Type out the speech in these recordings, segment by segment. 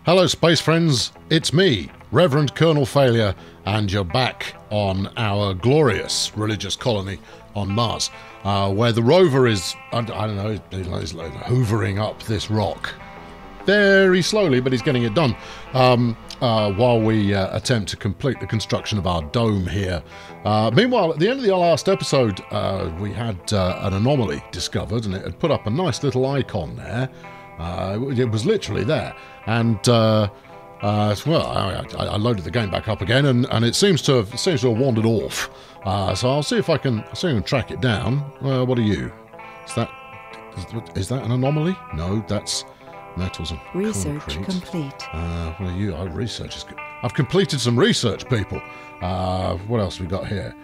Hello space friends, it's me, Reverend Colonel Failure, and you're back on our glorious religious colony on Mars, where the rover is, I don't know, he's like hoovering up this rock. Very slowly, but he's getting it done, while we attempt to complete the construction of our dome here. Meanwhile, at the end of the last episode, we had an anomaly discovered, and it had put up a nice little icon there. It was literally there, and well, I loaded the game back up again, and it seems to have wandered off. So I'll see if I can track it down. What are you? Is that an anomaly? No, that's metals and research concrete. Complete. What are you? Oh, research is good. I've completed some research, people. What else we got here?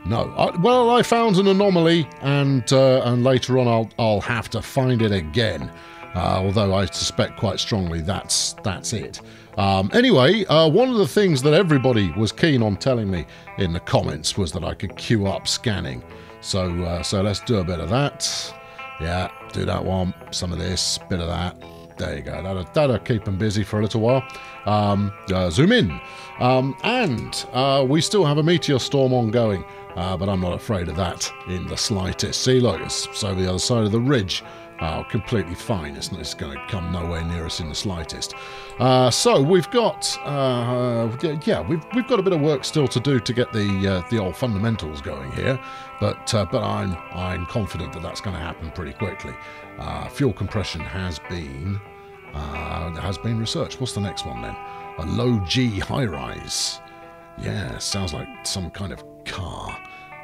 No. Well, I found an anomaly, and later on I'll have to find it again. Although I suspect quite strongly that's it. Anyway, one of the things that everybody was keen on telling me in the comments was that I could queue up scanning. So let's do a bit of that. Yeah, do that one. Some of this, bit of that. There you go. That'll keep them busy for a little while. Zoom in. And we still have a meteor storm ongoing, but I'm not afraid of that in the slightest. See, look, it's over the other side of the ridge. Completely fine. It's going to come nowhere near us in the slightest. So we've got, we've got a bit of work still to do to get the old fundamentals going here, but I'm confident that that's going to happen pretty quickly. Fuel compression has been researched. What's the next one then? A low G high rise. Yeah, sounds like some kind of car.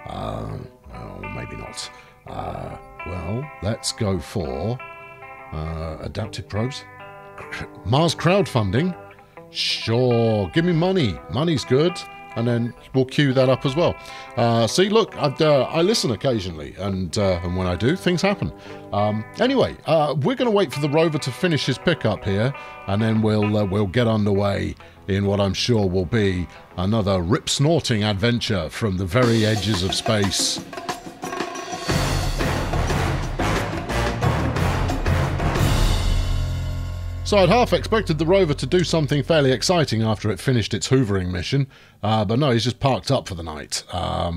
Well, maybe not. Well, let's go for adaptive probes. Mars crowdfunding. Sure, give me money. Money's good. And then we'll queue that up as well. See, look, I listen occasionally, and when I do, things happen. Anyway, we're going to wait for the rover to finish his pickup here, and then we'll get underway in what I'm sure will be another rip-snorting adventure from the very edges of space. So I'd half expected the rover to do something fairly exciting after it finished its hoovering mission, but no, he's just parked up for the night,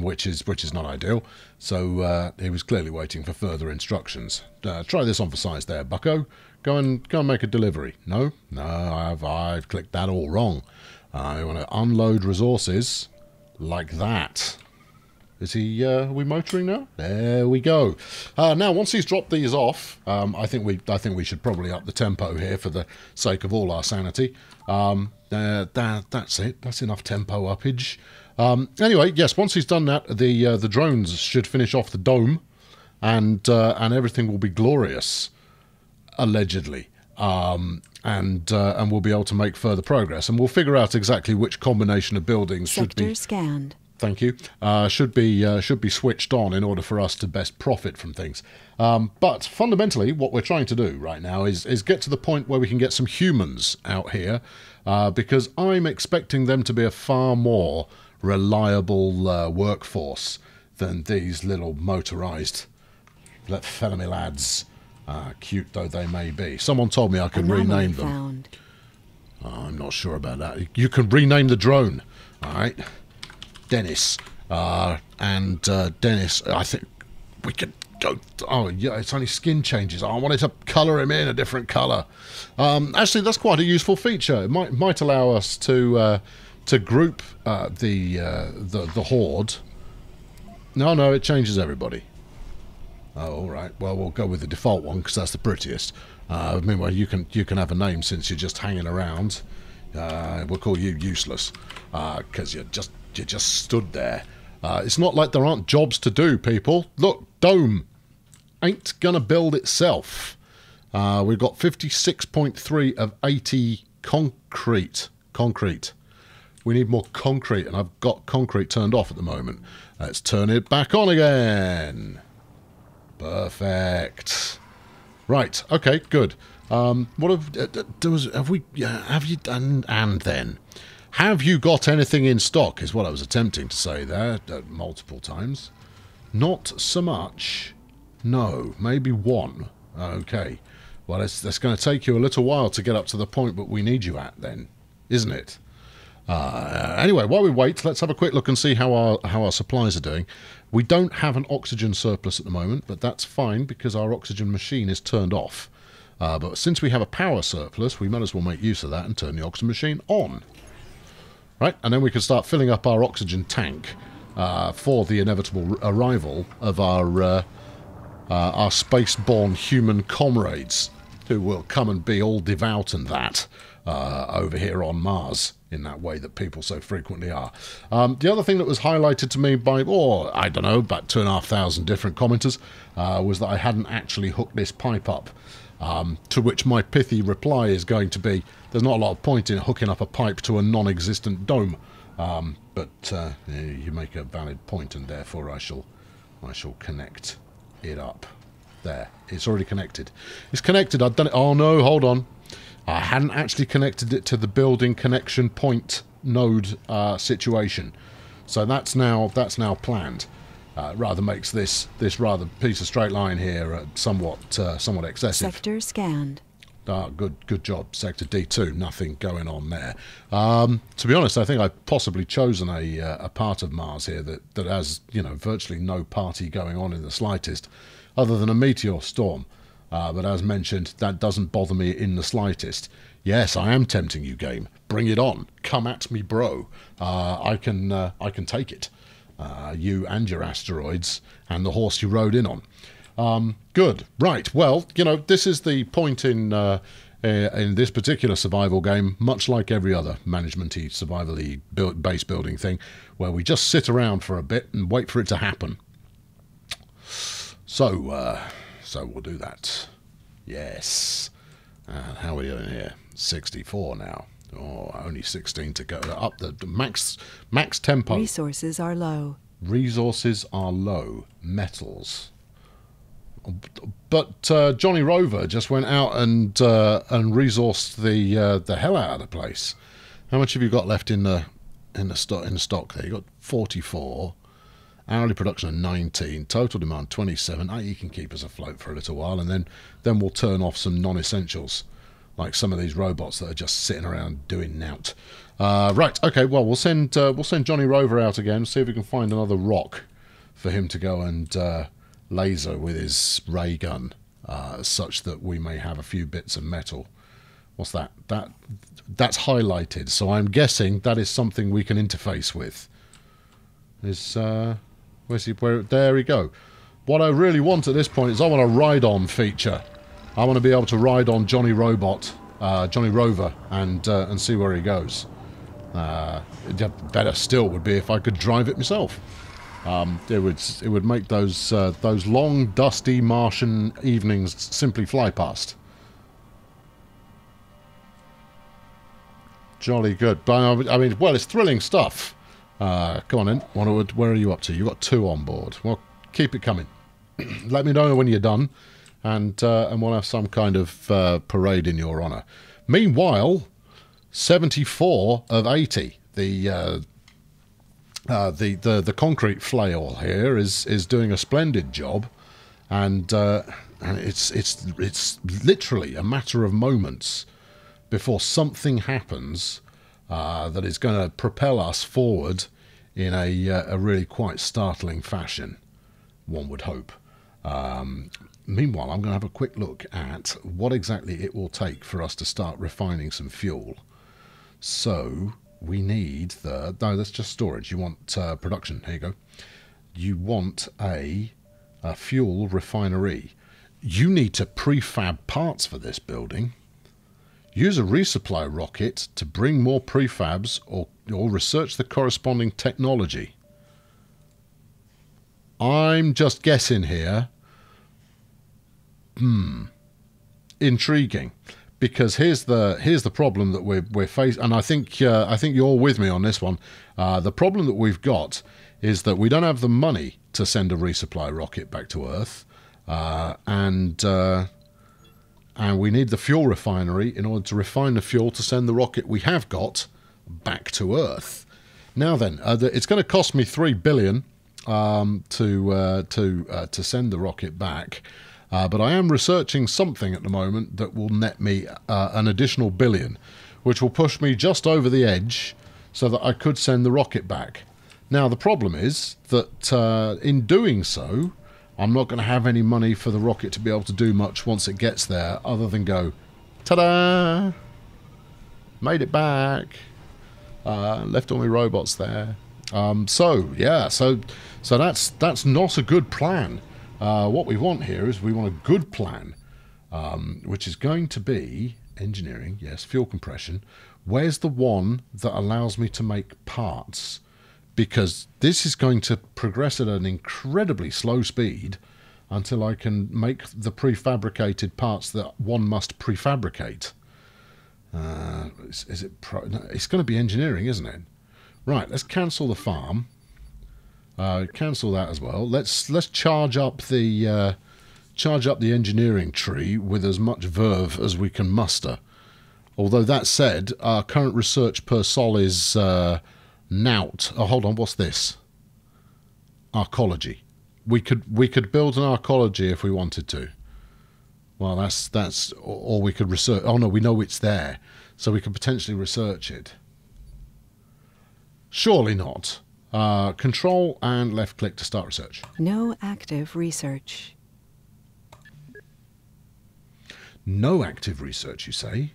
which is not ideal. So he was clearly waiting for further instructions. Try this on for size there, bucko. Go and make a delivery. No, I've clicked that all wrong. I want to unload resources like that. Is he, are we motoring now? There we go. Now, once he's dropped these off, I think we should probably up the tempo here for the sake of all our sanity. That's it. That's enough tempo uppage. Anyway, yes, once he's done that, the drones should finish off the dome, and everything will be glorious, allegedly. And we'll be able to make further progress, and we'll figure out exactly which combination of buildings should be scanned. Thank you. Should be switched on in order for us to best profit from things. But fundamentally, what we're trying to do right now is get to the point where we can get some humans out here, because I'm expecting them to be a far more reliable workforce than these little motorised fellow me lads, cute though they may be. Someone told me I could rename them. I'm not sure about that. You can rename the drone, all right? Dennis, and Dennis, I think we could go, oh yeah, it's only skin changes. I wanted to colour him in a different colour. Actually, that's quite a useful feature. It might allow us to group the horde. No, it changes everybody. Oh, all right. Well, we'll go with the default one because that's the prettiest. Meanwhile, you can have a name since you're just hanging around. We'll call you useless because you just stood there. It's not like there aren't jobs to do, people. Look, dome ain't gonna build itself. We've got 56.3 of 80 concrete. We need more concrete, and I've got concrete turned off at the moment. Let's turn it back on again. Perfect. Right. Okay. Good. What have you done? And then, have you got anything in stock? Is what I was attempting to say there multiple times. Not so much. No, maybe one. Okay. Well, it's going to take you a little while to get up to the point that we need you at then, isn't it? Anyway, while we wait, let's have a quick look and see how our supplies are doing. We don't have an oxygen surplus at the moment, but that's fine because our oxygen machine is turned off. But since we have a power surplus, we might as well make use of that and turn the oxygen machine on. Right, and then we can start filling up our oxygen tank for the inevitable arrival of our space-born human comrades, who will come and be all devout and that over here on Mars, in that way that people so frequently are. The other thing that was highlighted to me by, I don't know, about 2,500 different commenters, was that I hadn't actually hooked this pipe up. To which my pithy reply is going to be, there's not a lot of point in hooking up a pipe to a non-existent dome. But you make a valid point, and therefore I shall connect it up. There, it's already connected. It's connected. I've done it. Oh no, hold on. I hadn't actually connected it to the building connection point node situation. So that's now planned. Rather makes this rather piece of straight line here somewhat excessive. Sector scanned. Good job, Sector D2. Nothing going on there. To be honest, I think I've possibly chosen a part of Mars here that has, you know, virtually no party going on in the slightest, other than a meteor storm. But as mentioned, that doesn't bother me in the slightest. Yes, I am tempting you, game. Bring it on. Come at me, bro. I can take it. You and your asteroids and the horse you rode in on. Good. Right. Well, you know, this is the point in this particular survival game, much like every other management-y, survival-y base building thing, where we just sit around for a bit and wait for it to happen. So we'll do that. Yes. How are we doing here? 64 now. Oh, only 16 to go. Up the max tempo. Resources are low. Resources are low. Metals. But Johnny Rover just went out and resourced the hell out of the place. How much have you got left in the stock there? You got 44. Hourly production of 19, total demand 27. You can keep us afloat for a little while, and then we'll turn off some non-essentials, like some of these robots that are just sitting around doing nowt. Right, okay. Well, we'll send Johnny Rover out again, see if we can find another rock for him to go and laser with his ray gun, such that we may have a few bits of metal. What's that? That's highlighted, so I'm guessing that is something we can interface with. There we go. What I really want at this point is I want a ride-on feature. I want to be able to ride on Johnny Rover, and see where he goes. Better still would be if I could drive it myself. It would make those long, dusty Martian evenings simply fly past. Jolly good. But I mean, well, it's thrilling stuff. Come on in. Where are you up to? You've got 2 on board. Well, keep it coming. Let me know when you're done, and we'll have some kind of parade in your honour. Meanwhile, 74 of 80. The concrete flail here is doing a splendid job, and it's literally a matter of moments before something happens that is going to propel us forward in a really quite startling fashion, one would hope. Meanwhile, I'm going to have a quick look at what exactly it will take for us to start refining some fuel. So we need no, that's just storage. You want production. Here you go. You want a fuel refinery. You need to prefab parts for this building. Use a resupply rocket to bring more prefabs, or research the corresponding technology. I'm just guessing here. Intriguing, because here's the problem that we're facing, and I think you're with me on this one. The problem that we've got is that we don't have the money to send a resupply rocket back to Earth, and we need the fuel refinery in order to refine the fuel to send the rocket we have got back to Earth. Now then, it's going to cost me $3 billion to send the rocket back. But I am researching something at the moment that will net me an additional billion, which will push me just over the edge so that I could send the rocket back. Now, the problem is that in doing so, I'm not going to have any money for the rocket to be able to do much once it gets there, other than go, ta-da! Made it back. Left all my robots there. So that's not a good plan. What we want here is we want a good plan, which is going to be engineering, yes, fuel compression. Where's the one that allows me to make parts? Because this is going to progress at an incredibly slow speed until I can make the prefabricated parts that one must prefabricate. Is it it's going to be engineering, isn't it? Right, let's cancel the farm. Cancel that as well. Let's charge up the engineering tree with as much verve as we can muster. Although that said, our current research per sol is nowt. Oh, hold on, what's this? Arcology. We could build an arcology if we wanted to. Well, that's or we could research. Oh no, we know it's there, so we could potentially research it. Surely not. Control and left click to start research. No active research. No active research, you say?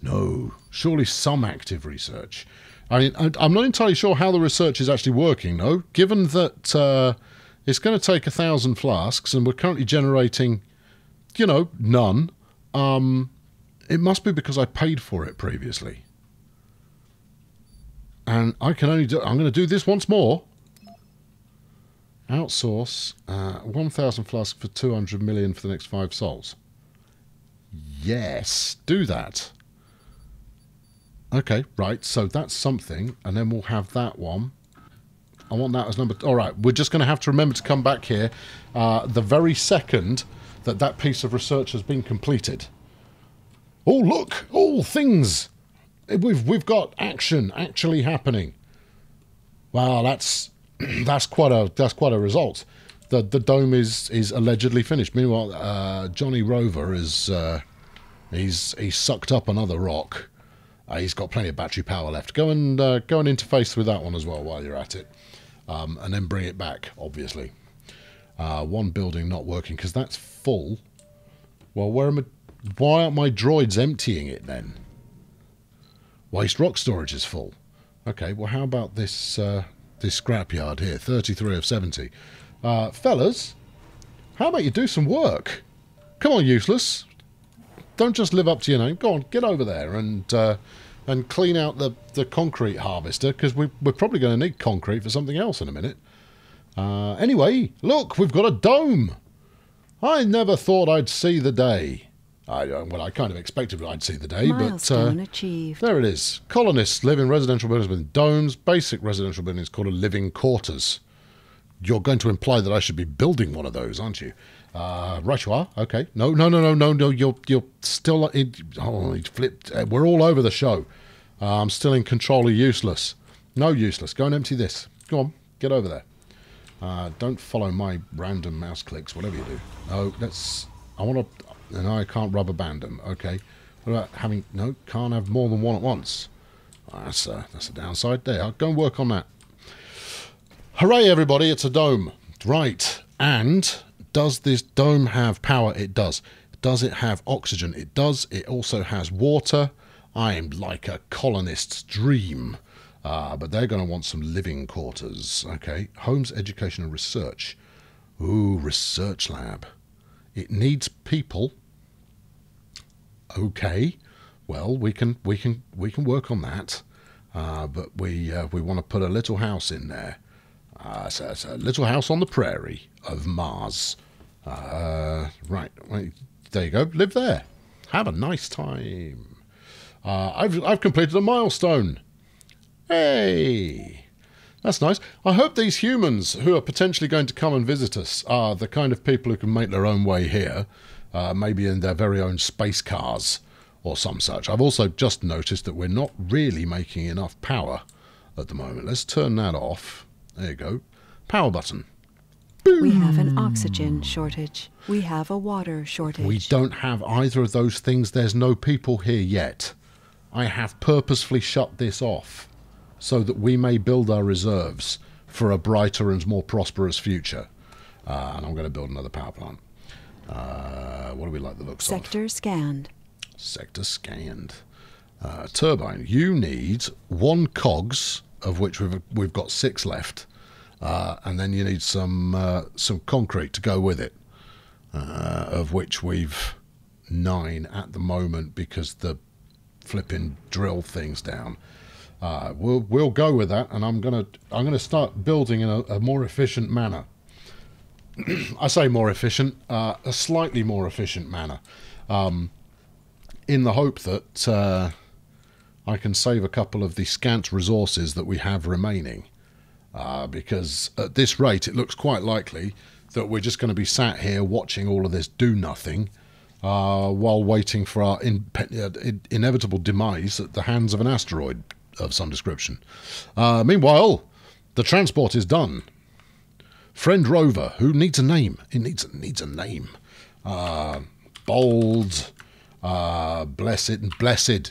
No, surely some active research. I mean, I'm not entirely sure how the research is actually working, though, given that it's going to take 1,000 flasks and we're currently generating, you know, none. It must be because I paid for it previously. And I can only do... I'm going to do this once more. Outsource 1,000 flasks for 200 million for the next 5 sols. Yes, do that. Okay, right, so that's something, and then we'll have that one. I want that as number... Alright, we're just going to have to remember to come back here the very second that piece of research has been completed. Oh, look! All things! We've got action actually happening. Wow, that's quite a result. The dome is allegedly finished. Meanwhile, Johnny Rover is he's sucked up another rock. He's got plenty of battery power left. Go and interface with that one as well while you're at it, and then bring it back. Obviously, one building not working because that's full. Well, why aren't my droids emptying it then? Waste rock storage is full. Okay, well, how about this this scrapyard here? 33 of 70. Fellas, how about you do some work? Come on, useless. Don't just live up to your name. Go on, get over there and clean out the concrete harvester, because we're probably going to need concrete for something else in a minute. Anyway, look, we've got a dome. I never thought I'd see the day. Well, I kind of expected I'd see the day, Milestone achieved. There it is. Colonists live in residential buildings with domes. Basic residential building is called a living quarters. You're going to imply that I should be building one of those, aren't you? Right you are. Okay. No. You're still... Oh, he flipped. We're all over the show. I'm still in control of useless. No, useless. Go and empty this. Go on. Get over there. Don't follow my random mouse clicks, whatever you do. No, that's... I want to... No, I can't rubber band them. Okay. What about having... No, can't have more than one at once. That's a downside there. I'll go and work on that. Hooray, everybody. It's a dome. Right. And does this dome have power? It does. Does it have oxygen? It does. It also has water. I'm like a colonist's dream. But they're going to want some living quarters. Okay. Homes, education and research. Ooh, research lab. It needs people. Okay, well we can work on that, but we want to put a little house in there. So it's a little house on the prairie of Mars. Right, there you go. Live there. Have a nice time. I've completed a milestone. Hey. That's nice. I hope these humans who are potentially going to come and visit us are the kind of people who can make their own way here, maybe in their very own space cars or some such. I've also just noticed that we're not really making enough power at the moment. Let's turn that off. There you go. Power button. We have an oxygen shortage. We have a water shortage. We don't have either of those things. There's no people here yet. I have purposefully shut this off so that we may build our reserves for a brighter and more prosperous future. And I'm going to build another power plant. What do we like the looks of? Sector scanned. Sector scanned. Turbine. You need 1 cogs, of which we've got 6 left. And then you need some concrete to go with it, of which we've 9 at the moment because the flipping drill thing's down. We'll go with that, and I'm gonna start building in a more efficient manner. I say more efficient, a slightly more efficient manner, in the hope that I can save a couple of the scant resources that we have remaining. Because at this rate, it looks quite likely that we're just going to be sat here watching all of this do nothing while waiting for our inevitable demise at the hands of an asteroid of some description. Meanwhile, the transport is done. Friend rover, who needs a name? It needs a name. Bold, blessed.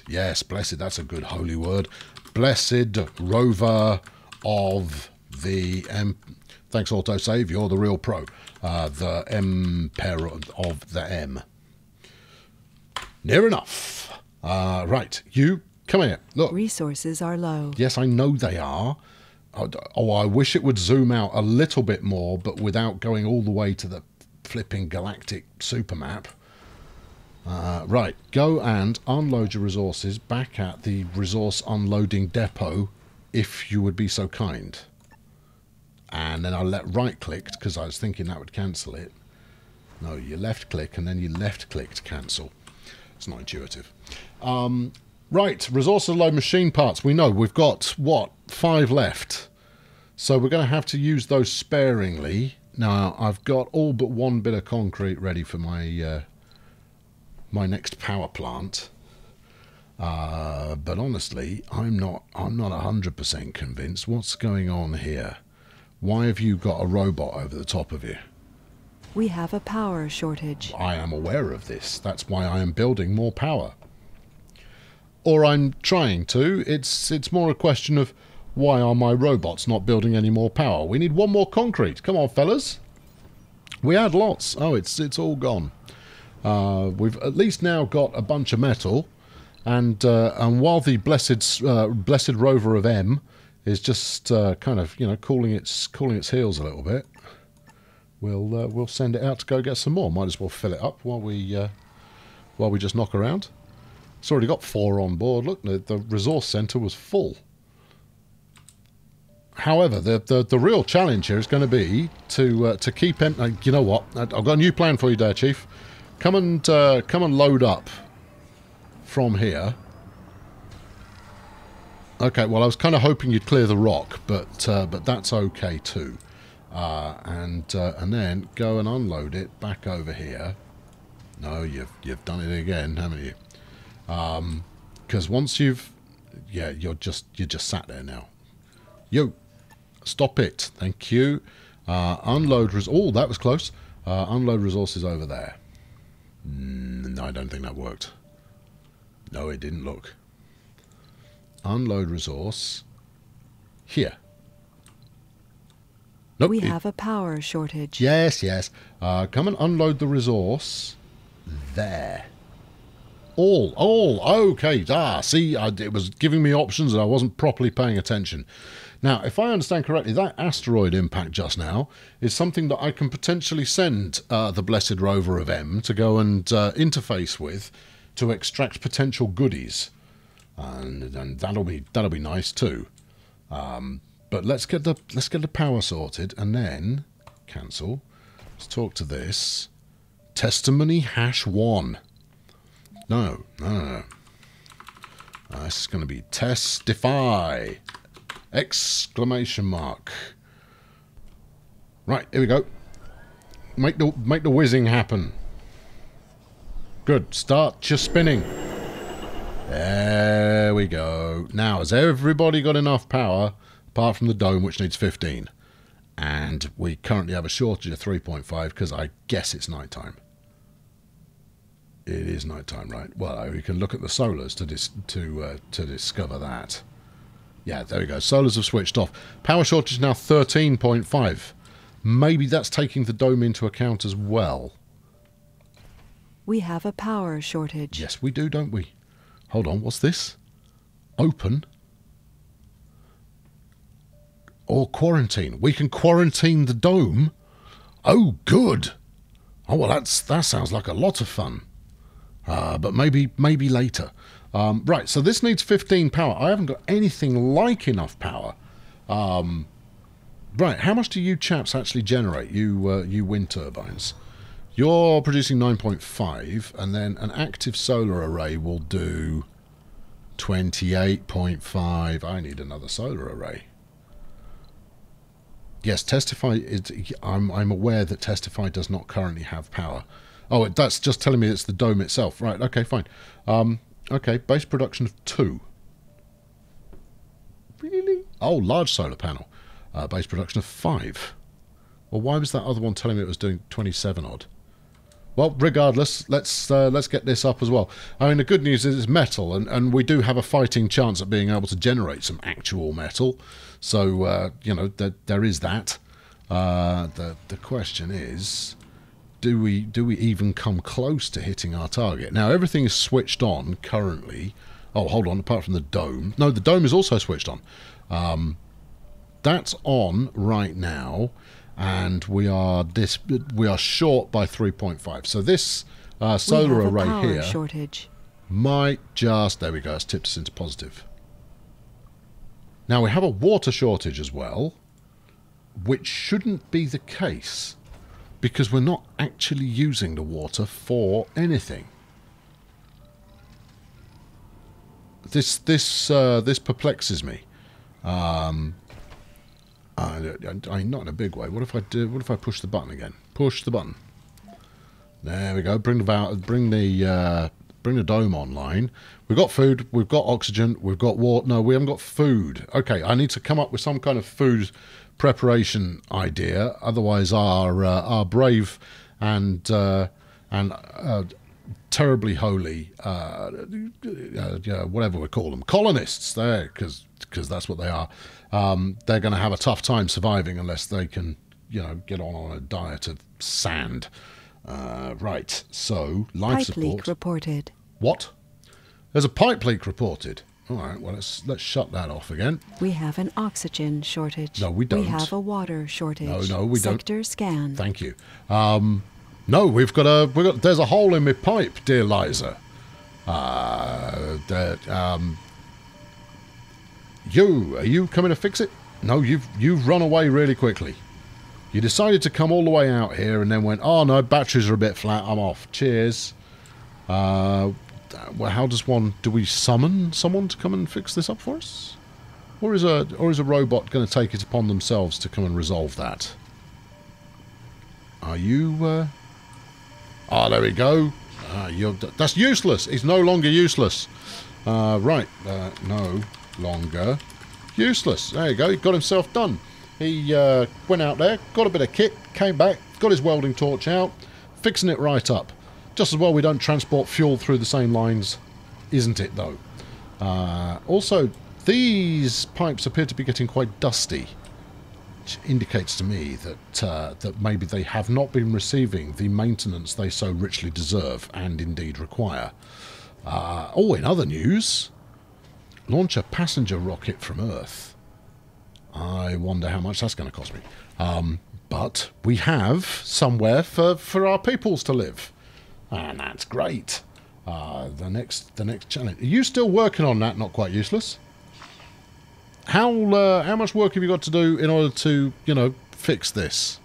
Yes, blessed. That's a good holy word. Blessed rover of the thanks autosave, you're the real pro. The Emperor of the M. Near enough. Right, you come here. Look. Resources are low. Yes, I know they are. Oh, I wish it would zoom out a little bit more, but without going all the way to the flipping galactic supermap. Right, go and unload your resources back at the resource unloading depot, if you would be so kind. And then I'll right click, because I was thinking that would cancel it. No, you left click and then you left click to cancel. It's not intuitive. Right, resource unload machine parts. We know we've got, what, 5 left. So we're going to have to use those sparingly. Now, I've got all but 1 bit of concrete ready for my my next power plant. But honestly, I'm not 100% convinced. What's going on here? Why have you got a robot over the top of you? We have a power shortage. I am aware of this. That's why I am building more power. Or I'm trying to. It's more a question of why are my robots not building any more power? We need 1 more concrete. Come on, fellas. We had lots. Oh, it's all gone. We've at least now got a bunch of metal. And while the blessed rover of M is just kind of, you know, cooling its heels a little bit, we'll send it out to go get some more. Might as well fill it up while we just knock around. It's already got 4 on board. Look, the resource centre was full. However, the real challenge here is going to be to keep. You know what? I've got a new plan for you, there, Chief. Come and load up from here. Okay, well, I was kind of hoping you'd clear the rock, but that's okay too. And then go and unload it back over here. No, you've done it again, haven't you? Because once you've, yeah, you're just sat there now. You, stop it. Thank you. Unload oh, that was close. Unload resources over there. No, I don't think that worked. No, it didn't look. Unload resource here. Nope. We have a power shortage. Yes, yes. Come and unload the resource there. All. Okay. See, it was giving me options and I wasn't properly paying attention. Now, if I understand correctly, that asteroid impact just now is something that I can potentially send the blessed rover of M to go and interface with to extract potential goodies, and that'll be nice too. But let's get the power sorted and then cancel. Let's talk to this testimony #1. No. This is going to be testify! Exclamation mark. Right, here we go. Make the whizzing happen. Good. Start your spinning. There we go. Now, has everybody got enough power, apart from the dome, which needs 15? And we currently have a shortage of 3.5 because I guess it's nighttime. It is nighttime, right? Well, we can look at the solars to discover that. Yeah, there we go. Solars have switched off. Power shortage now 13.5. Maybe that's taking the dome into account as well. We have a power shortage. Yes, we do, don't we? Hold on, what's this? Open. Or quarantine. We can quarantine the dome. Oh, good. Oh, well, that sounds like a lot of fun. But maybe later. Right, so this needs 15 power. I haven't got anything like enough power. Right, how much do you chaps actually generate, you wind turbines? You're producing 9.5, and then an active solar array will do 28.5. I need another solar array. Yes, Testify is... I'm aware that Testify does not currently have power. Oh, that's just telling me it's the dome itself. Right, okay, fine. Okay, base production of 2. Really? Oh, large solar panel. Base production of 5. Well, why was that other one telling me it was doing 27 odd? Well, regardless, let's get this up as well. I mean, the good news is it's metal, and we do have a fighting chance at being able to generate some actual metal. So, you know, there is that. The question is, do we even come close to hitting our target? Now, everything is switched on currently. Oh, hold on, apart from the dome. No, the dome is also switched on. That's on right now. And we are short by 3.5. So this solar array here shortage. might just... There we go, it's tipped us into positive. Now we have a water shortage as well, which shouldn't be the case because we're not actually using the water for anything. This perplexes me. Not in a big way. What if I push the button again? Push the button. There we go. Bring the dome online. We've got food. We've got oxygen. We've got water. No, we haven't got food. Okay, I need to come up with some kind of food preparation idea. Otherwise, our brave and terribly holy, whatever we call them, colonists there, because that's what they are. They're going to have a tough time surviving unless they can, you know, get on a diet of sand. Right, so life Pipe support. leak reported. What? There's a pipe leak reported. All right, well, let's shut that off again. We have an oxygen shortage. No, we don't. We have a water shortage. No, we don't. Sector scan. Thank you. No, we've got there's a hole in my pipe, dear Liza. Are you coming to fix it? No, you've run away really quickly. You decided to come all the way out here and then went, oh no, batteries are a bit flat, I'm off. Cheers. Well, how does do we summon someone to come and fix this up for us? Or is a robot going to take it upon themselves to come and resolve that? Are you, Oh, there we go. That's useless. It's no longer useless. Right. No longer useless. There you go. He got himself done. He went out there, got a bit of kit, came back, got his welding torch out, fixing it right up. Just as well we don't transport fuel through the same lines, isn't it, though? Also, these pipes appear to be getting quite dusty, which indicates to me that maybe they have not been receiving the maintenance they so richly deserve and indeed require. In other news, launch a passenger rocket from Earth. I wonder how much that's going to cost me. But we have somewhere for our peoples to live. And that's great. The next challenge. Are you still working on that? Not quite useless. How much work have you got to do in order to, fix this?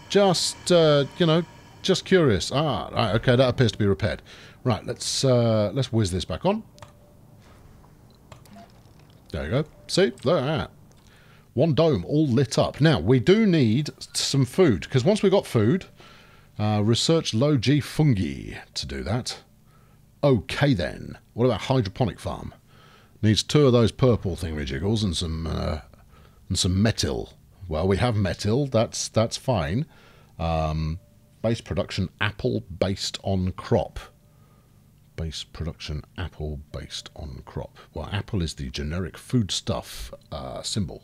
Just just curious. Right, okay, that appears to be repaired. Right, let's whiz this back on. There you go. See? There. One dome all lit up. Now, we do need some food, because once we've got food, research low G fungi to do that. Okay, then. What about hydroponic farm? Needs 2 of those purple thingamajiggles and and some metal. Well, we have metal. That's fine. Base production apple based on crop. Base production apple based on crop. Well, apple is the generic foodstuff symbol.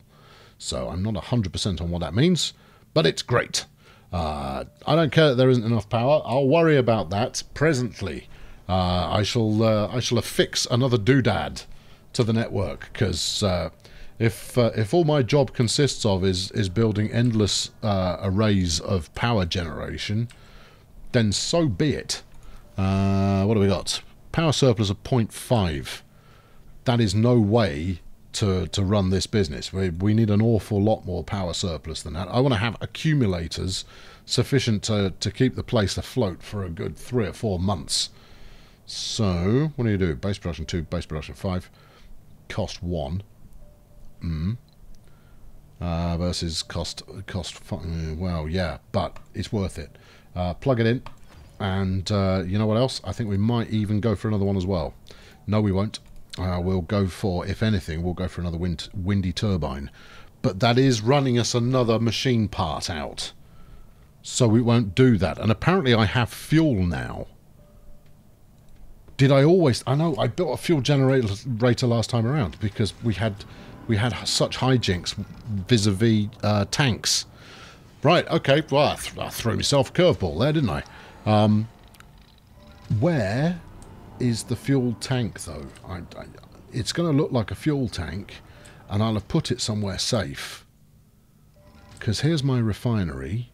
So I'm not 100% on what that means, but it's great. I don't care that there isn't enough power. I'll worry about that presently. I shall affix another doodad to the network, because if all my job consists of is building endless arrays of power generation, then so be it. What do we got? Power surplus of 0.5. That is no way to run this business. We need an awful lot more power surplus than that. I want to have accumulators sufficient to keep the place afloat for a good 3 or 4 months. So, what do you do? Base production 2, base production 5, cost 1. Versus cost 5. Well, yeah, but it's worth it. Plug it in, and you know what else? I think we might even go for another one as well. No, we won't. We'll go for, if anything, we'll go for another windy turbine. But that is running us another machine part out. So we won't do that. And apparently I have fuel now. Did I always... I know I built a fuel generator last time around because we had such hijinks vis-a-vis tanks. Right, okay. Well, I threw myself a curveball there, didn't I? Where is the fuel tank, though? It's going to look like a fuel tank, and I'll have put it somewhere safe. Because here's my refinery.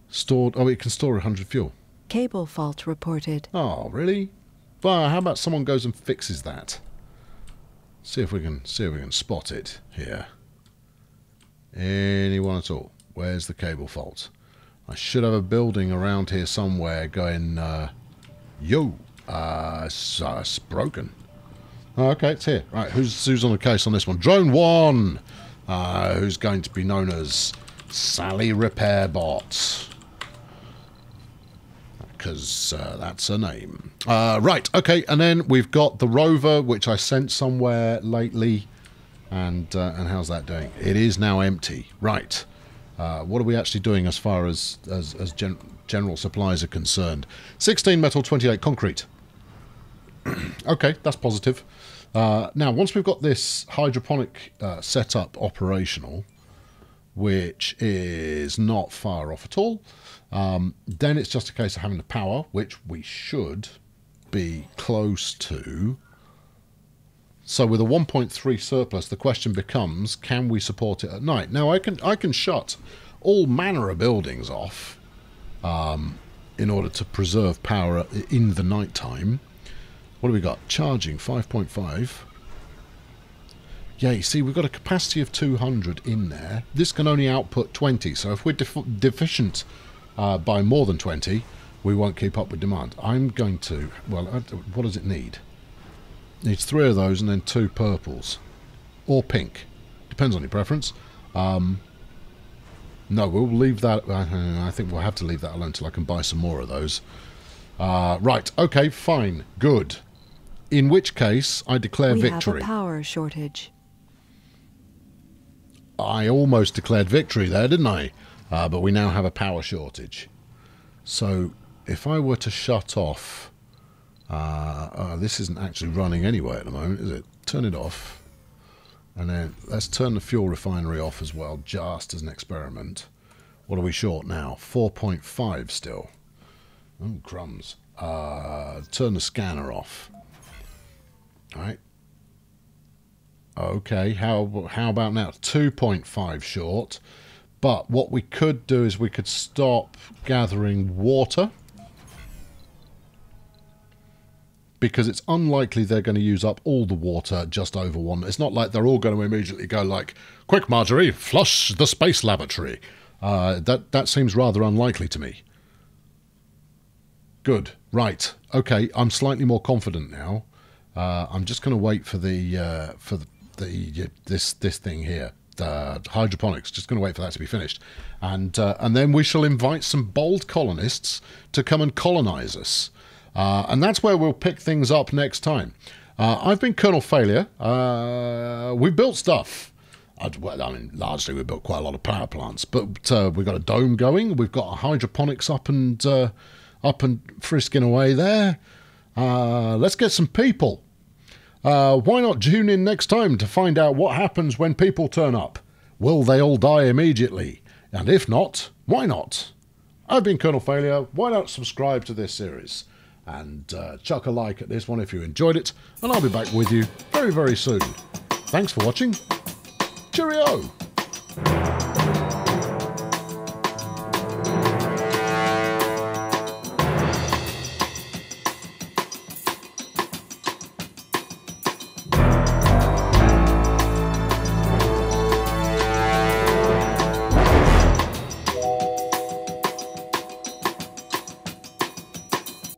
Stored... Oh, it can store 100 fuel. Cable fault reported. Oh, really? Well, how about someone goes and fixes that? See if we can spot it here. Anyone at all? Where's the cable fault? I should have a building around here somewhere going, yo, it's broken. Oh, okay, it's here. Right, who's on the case on this one? Drone 1, who's going to be known as Sally Repairbot. Because that's her name. Right, okay, and then we've got the rover, which I sent somewhere lately. And how's that doing? It is now empty. Right. What are we actually doing as far as general supplies are concerned? 16 metal, 28 concrete. Okay, that's positive. Now, once we've got this hydroponic setup operational, which is not far off at all, then it's just a case of having the power, which we should be close to. So with a 1.3 surplus, the question becomes, can we support it at night? Now, I can shut all manner of buildings off in order to preserve power in the night time. What do we got? Charging 5.5. Yeah, you see, we've got a capacity of 200 in there. This can only output 20, so if we're deficient by more than 20, we won't keep up with demand. I'm going to... Well, what does it need? It needs 3 of those and then 2 purples. Or pink. Depends on your preference. No, we'll leave that... I think we'll have to leave that alone until I can buy some more of those. Right, okay, fine, good. In which case, I declare victory. We have a power shortage. I almost declared victory there, didn't I? But we now have a power shortage. So, if I were to shut off... this isn't actually running anyway at the moment, is it? Turn it off. And then let's turn the fuel refinery off as well, just as an experiment. What are we short now? 4.5 still. Oh, crumbs. Turn the scanner off. Alright. Okay, how about now? 2.5 short. But what we could do is we could stop gathering water. Because it's unlikely they're going to use up all the water just over one. It's not like they're all going to immediately go like, quick, Marjorie, flush the space lavatory. That seems rather unlikely to me. Good. Right. Okay, I'm slightly more confident now. I'm just going to wait for this thing here. Hydroponics, just going to wait for that to be finished. And then we shall invite some bold colonists to come and colonize us. And that's where we'll pick things up next time. I've been Colonel Failure. We built stuff. Well, I mean, largely we built quite a lot of power plants, but we've got a dome going. We've got hydroponics up and frisking away there. Let's get some people. Why not tune in next time to find out what happens when people turn up? Will they all die immediately? And if not, why not? I've been Colonel Failure. Why not subscribe to this series? And chuck a like at this one if you enjoyed it. And I'll be back with you very, very soon. Thanks for watching. Cheerio!